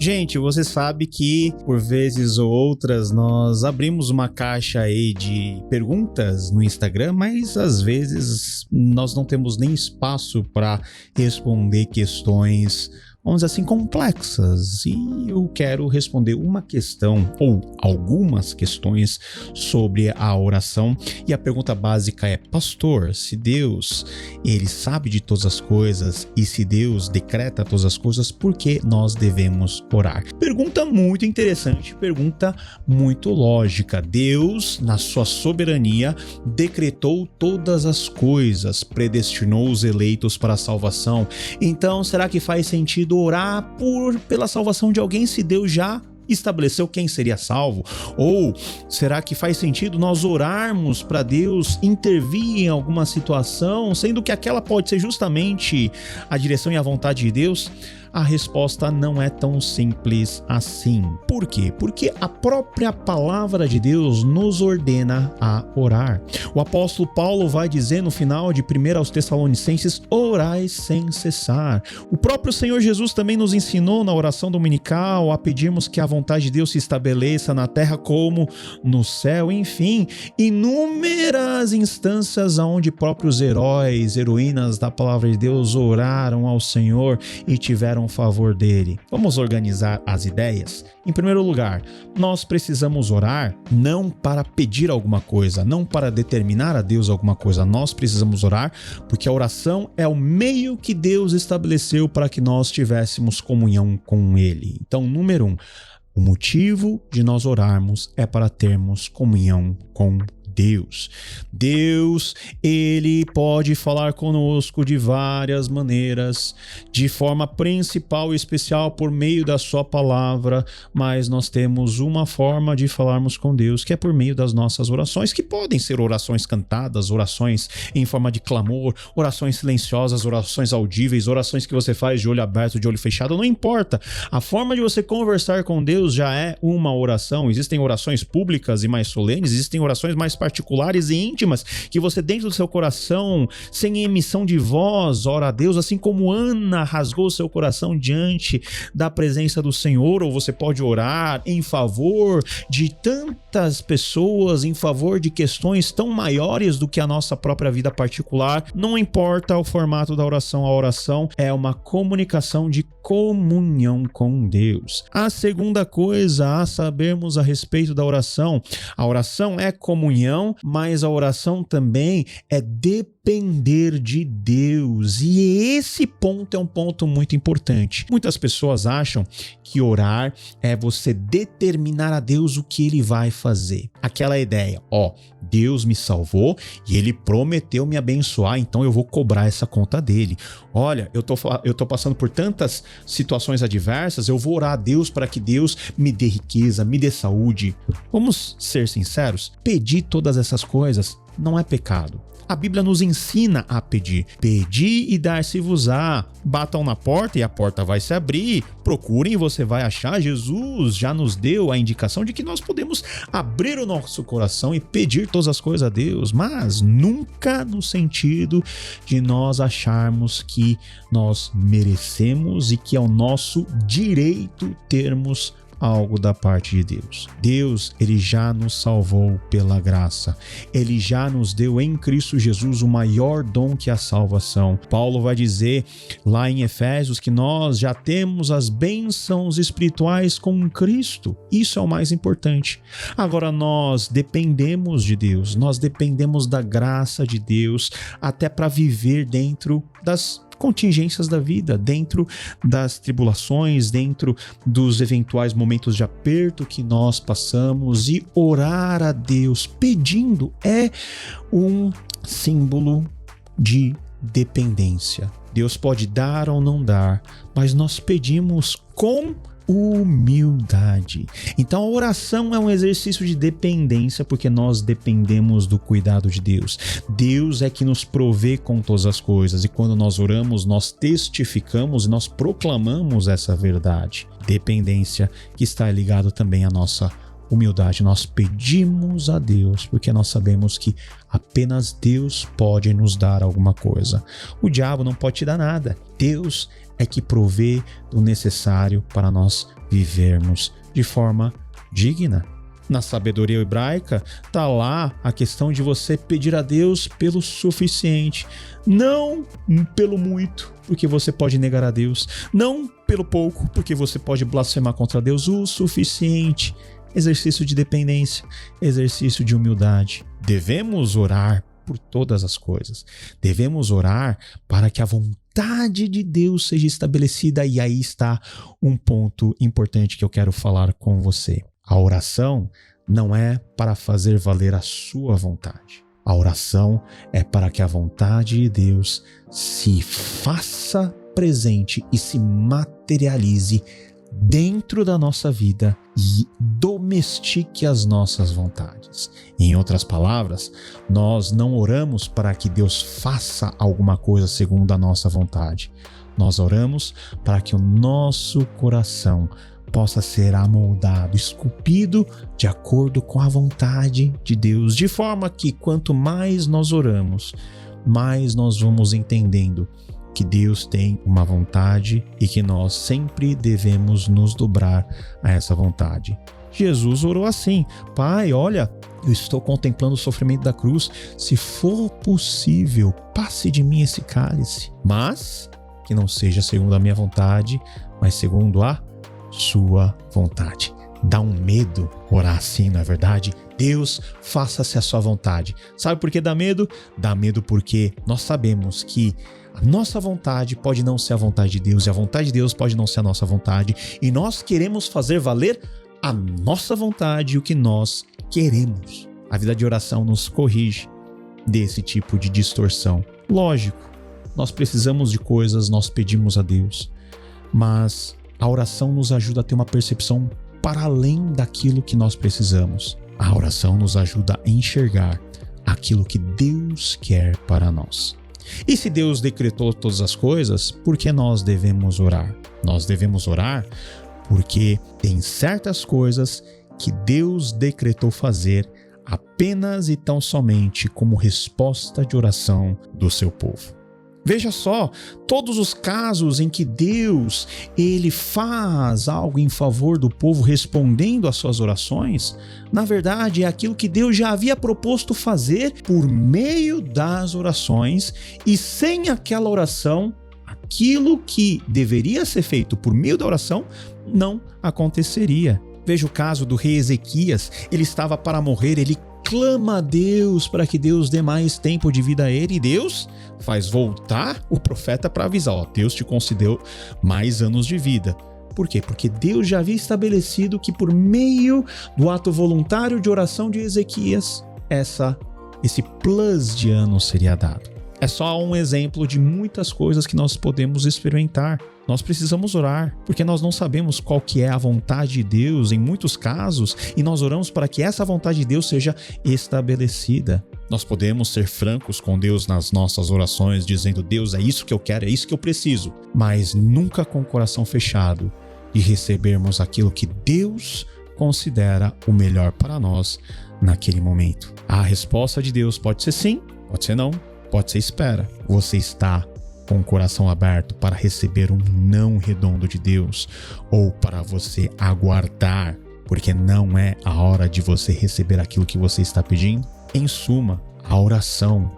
Gente, você sabe que por vezes ou outras nós abrimos uma caixa aí de perguntas no Instagram, mas às vezes nós não temos nem espaço para responder questões, vamos dizer assim, complexas. E eu quero responder uma questão ou algumas questões sobre a oração. E a pergunta básica é: pastor, se Deus, ele sabe de todas as coisas e se Deus decreta todas as coisas, por que nós devemos orar? Pergunta muito interessante, pergunta muito lógica. Deus, na sua soberania, decretou todas as coisas, predestinou os eleitos para a salvação. Então, será que faz sentido orar pela salvação de alguém se Deus já estabeleceu quem seria salvo? Ou será que faz sentido nós orarmos para Deus intervir em alguma situação, sendo que aquela pode ser justamente a direção e a vontade de Deus? A resposta não é tão simples assim. Por quê? Porque a própria palavra de Deus nos ordena a orar. O apóstolo Paulo vai dizer no final de 1 aos Tessalonicenses: orai sem cessar. O próprio Senhor Jesus também nos ensinou na oração dominical a pedirmos que a vontade de Deus se estabeleça na terra como no céu. Enfim, inúmeras instâncias onde próprios heróis, heroínas da palavra de Deus oraram ao Senhor e tiveram favor dele. Vamos organizar as ideias? Em primeiro lugar, nós precisamos orar não para pedir alguma coisa, não para determinar a Deus alguma coisa. Nós precisamos orar porque a oração é o meio que Deus estabeleceu para que nós tivéssemos comunhão com Ele. Então, número 1, o motivo de nós orarmos é para termos comunhão com Deus. Deus, ele pode falar conosco de várias maneiras, de forma principal e especial por meio da sua palavra, mas nós temos uma forma de falarmos com Deus, que é por meio das nossas orações, que podem ser orações cantadas, orações em forma de clamor, orações silenciosas, orações audíveis, orações que você faz de olho aberto, de olho fechado, não importa. A forma de você conversar com Deus já é uma oração. Existem orações públicas e mais solenes, existem orações mais particulares e íntimas, que você dentro do seu coração, sem emissão de voz, ora a Deus, assim como Ana rasgou seu coração diante da presença do Senhor. Ou você pode orar em favor de tantas pessoas, em favor de questões tão maiores do que a nossa própria vida particular. Não importa o formato da oração, a oração é uma comunicação de comunhão com Deus. A segunda coisa a sabermos a respeito da oração: a oração é comunhão, mas a oração também é depender de Deus. E esse ponto é um ponto muito importante. Muitas pessoas acham que orar é você determinar a Deus o que ele vai fazer. Aquela ideia: Deus me salvou e ele prometeu me abençoar, então eu vou cobrar essa conta dele. Olha, eu tô passando por tantas situações adversas, eu vou orar a Deus para que Deus me dê riqueza, me dê saúde. Vamos ser sinceros, pedir todas essas coisas não é pecado. A Bíblia nos ensina a pedir. Pedi e dar-se-vos-á. Batam na porta e a porta vai se abrir. Procurem e você vai achar. Jesus já nos deu a indicação de que nós podemos abrir o nosso coração e pedir todas as coisas a Deus, mas nunca no sentido de nós acharmos que nós merecemos e que é o nosso direito termos algo da parte de Deus. Deus, ele já nos salvou pela graça. Ele já nos deu em Cristo Jesus o maior dom que é a salvação. Paulo vai dizer lá em Efésios que nós já temos as bênçãos espirituais com Cristo. Isso é o mais importante. Agora nós dependemos de Deus, nós dependemos da graça de Deus até para viver dentro das contingências da vida, dentro das tribulações, dentro dos eventuais momentos de aperto que nós passamos. E orar a Deus pedindo é um símbolo de dependência. Deus pode dar ou não dar, mas nós pedimos com humildade. Então a oração é um exercício de dependência, porque nós dependemos do cuidado de Deus. Deus é que nos provê com todas as coisas, e quando nós oramos, nós testificamos e nós proclamamos essa verdade. Dependência que está ligado também à nossa humildade. Nós pedimos a Deus porque nós sabemos que apenas Deus pode nos dar alguma coisa. O diabo não pode te dar nada. Deus é que provê do necessário para nós vivermos de forma digna. Na sabedoria hebraica, está lá a questão de você pedir a Deus pelo suficiente. Não pelo muito, porque você pode negar a Deus. Não pelo pouco, porque você pode blasfemar contra Deus. O suficiente. Exercício de dependência, exercício de humildade. Devemos orar por todas as coisas. Devemos orar para que a vontade de Deus seja estabelecida. E aí está um ponto importante que eu quero falar com você. A oração não é para fazer valer a sua vontade. A oração é para que a vontade de Deus se faça presente e se materialize dentro da nossa vida e domestique as nossas vontades. Em outras palavras, nós não oramos para que Deus faça alguma coisa segundo a nossa vontade. Nós oramos para que o nosso coração possa ser amoldado, esculpido de acordo com a vontade de Deus, de forma que quanto mais nós oramos, mais nós vamos entendendo que Deus tem uma vontade e que nós sempre devemos nos dobrar a essa vontade. Jesus orou assim: Pai, olha, eu estou contemplando o sofrimento da cruz, se for possível, passe de mim esse cálice, mas que não seja segundo a minha vontade, mas segundo a sua vontade. Dá um medo orar assim, não é verdade? Deus, faça-se a sua vontade. Sabe por que dá medo? Dá medo porque nós sabemos que a nossa vontade pode não ser a vontade de Deus e a vontade de Deus pode não ser a nossa vontade, e nós queremos fazer valer a nossa vontade e o que nós queremos. A vida de oração nos corrige desse tipo de distorção. Lógico, nós precisamos de coisas, nós pedimos a Deus, mas a oração nos ajuda a ter uma percepção para além daquilo que nós precisamos. A oração nos ajuda a enxergar aquilo que Deus quer para nós. E se Deus decretou todas as coisas, por que nós devemos orar? Nós devemos orar porque tem certas coisas que Deus decretou fazer apenas e tão somente como resposta de oração do seu povo. Veja só, todos os casos em que Deus ele faz algo em favor do povo respondendo às suas orações, na verdade é aquilo que Deus já havia proposto fazer por meio das orações, e sem aquela oração, aquilo que deveria ser feito por meio da oração não aconteceria. Veja o caso do rei Ezequias, ele estava para morrer, ele clama a Deus para que Deus dê mais tempo de vida a ele, e Deus faz voltar o profeta para avisar: ó, Deus te concedeu mais anos de vida. Por quê? Porque Deus já havia estabelecido que por meio do ato voluntário de oração de Ezequias, esse plus de anos seria dado. É só um exemplo de muitas coisas que nós podemos experimentar. Nós precisamos orar, porque nós não sabemos qual que é a vontade de Deus em muitos casos, e nós oramos para que essa vontade de Deus seja estabelecida. Nós podemos ser francos com Deus nas nossas orações, dizendo: Deus, é isso que eu quero, é isso que eu preciso, mas nunca com o coração fechado de recebermos aquilo que Deus considera o melhor para nós naquele momento. A resposta de Deus pode ser sim, pode ser não, pode ser espera. Você está com o coração aberto para receber um não redondo de Deus, ou para você aguardar, porque não é a hora de você receber aquilo que você está pedindo? Em suma, a oração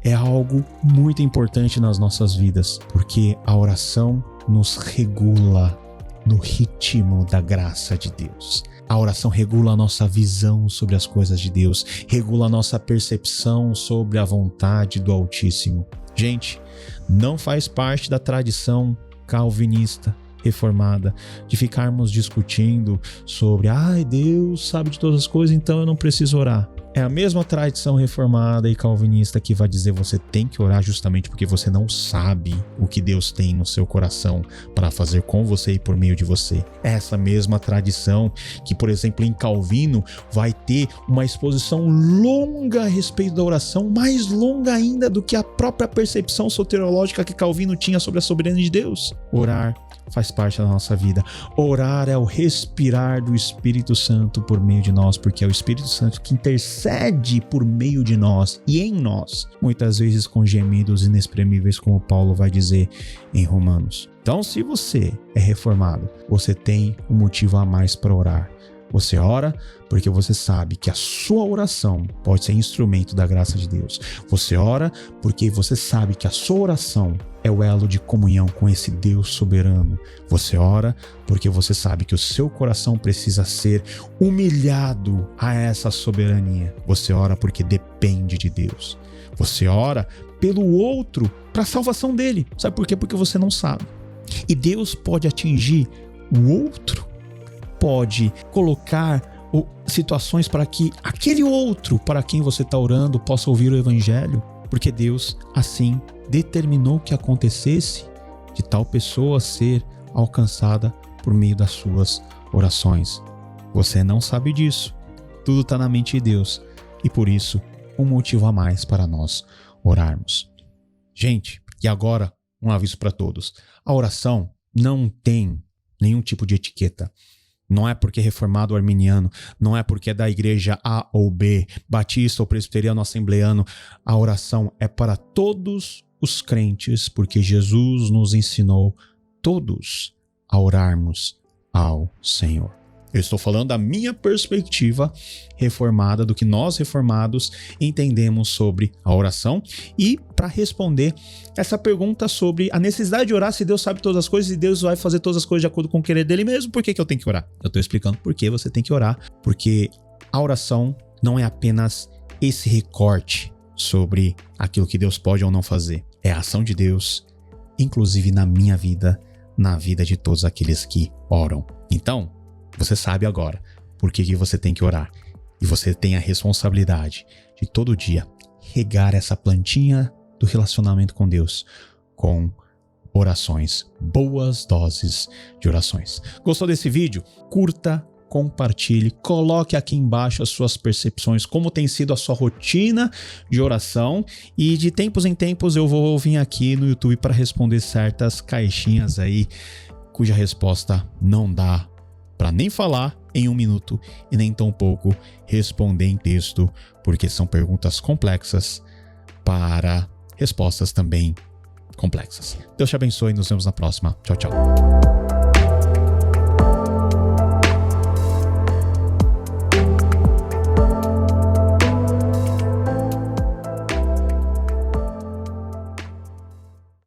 é algo muito importante nas nossas vidas, porque a oração nos regula no ritmo da graça de Deus. A oração regula a nossa visão sobre as coisas de Deus, regula a nossa percepção sobre a vontade do Altíssimo. Gente, não faz parte da tradição calvinista reformada de ficarmos discutindo sobre Deus sabe de todas as coisas, então eu não preciso orar. É a mesma tradição reformada e calvinista que vai dizer: você tem que orar justamente porque você não sabe o que Deus tem no seu coração para fazer com você e por meio de você. Essa mesma tradição que, por exemplo, em Calvino vai ter uma exposição longa a respeito da oração, mais longa ainda do que a própria percepção soteriológica que Calvino tinha sobre a soberania de Deus. Orar faz parte da nossa vida. Orar é o respirar do Espírito Santo por meio de nós, porque é o Espírito Santo que intercede por meio de nós e em nós, muitas vezes com gemidos inexprimíveis, como Paulo vai dizer em Romanos. Então, se você é reformado, você tem um motivo a mais para orar. Você ora porque você sabe que a sua oração pode ser instrumento da graça de Deus. Você ora porque você sabe que a sua oração é o elo de comunhão com esse Deus soberano. Você ora porque você sabe que o seu coração precisa ser humilhado a essa soberania. Você ora porque depende de Deus. Você ora pelo outro, para a salvação dele. Sabe por quê? Porque você não sabe. E Deus pode atingir o outro, pode colocar situações para que aquele outro para quem você está orando possa ouvir o evangelho, porque Deus assim determinou que acontecesse de tal pessoa ser alcançada por meio das suas orações. Você não sabe disso, tudo está na mente de Deus e por isso um motivo a mais para nós orarmos. Gente, e agora um aviso para todos, a oração não tem nenhum tipo de etiqueta. Não é porque é reformado ou arminiano, não é porque é da igreja A ou B, batista ou presbiteriano ou assembleano. A oração é para todos os crentes, porque Jesus nos ensinou todos a orarmos ao Senhor. Eu estou falando da minha perspectiva reformada, do que nós reformados entendemos sobre a oração. E para responder essa pergunta sobre a necessidade de orar, se Deus sabe todas as coisas e Deus vai fazer todas as coisas de acordo com o querer dele mesmo, por que eu tenho que orar? Eu estou explicando por que você tem que orar, porque a oração não é apenas esse recorte sobre aquilo que Deus pode ou não fazer. É a ação de Deus, inclusive na minha vida, na vida de todos aqueles que oram. Então, você sabe agora por que você tem que orar. E você tem a responsabilidade de todo dia regar essa plantinha do relacionamento com Deus com orações, boas doses de orações. Gostou desse vídeo? Curta, compartilhe, coloque aqui embaixo as suas percepções, como tem sido a sua rotina de oração, e de tempos em tempos eu vou vir aqui no YouTube para responder certas caixinhas aí cuja resposta não dá para nem falar em 1 minuto e nem tão pouco responder em texto, porque são perguntas complexas para respostas também complexas. Deus te abençoe e nos vemos na próxima. Tchau, tchau.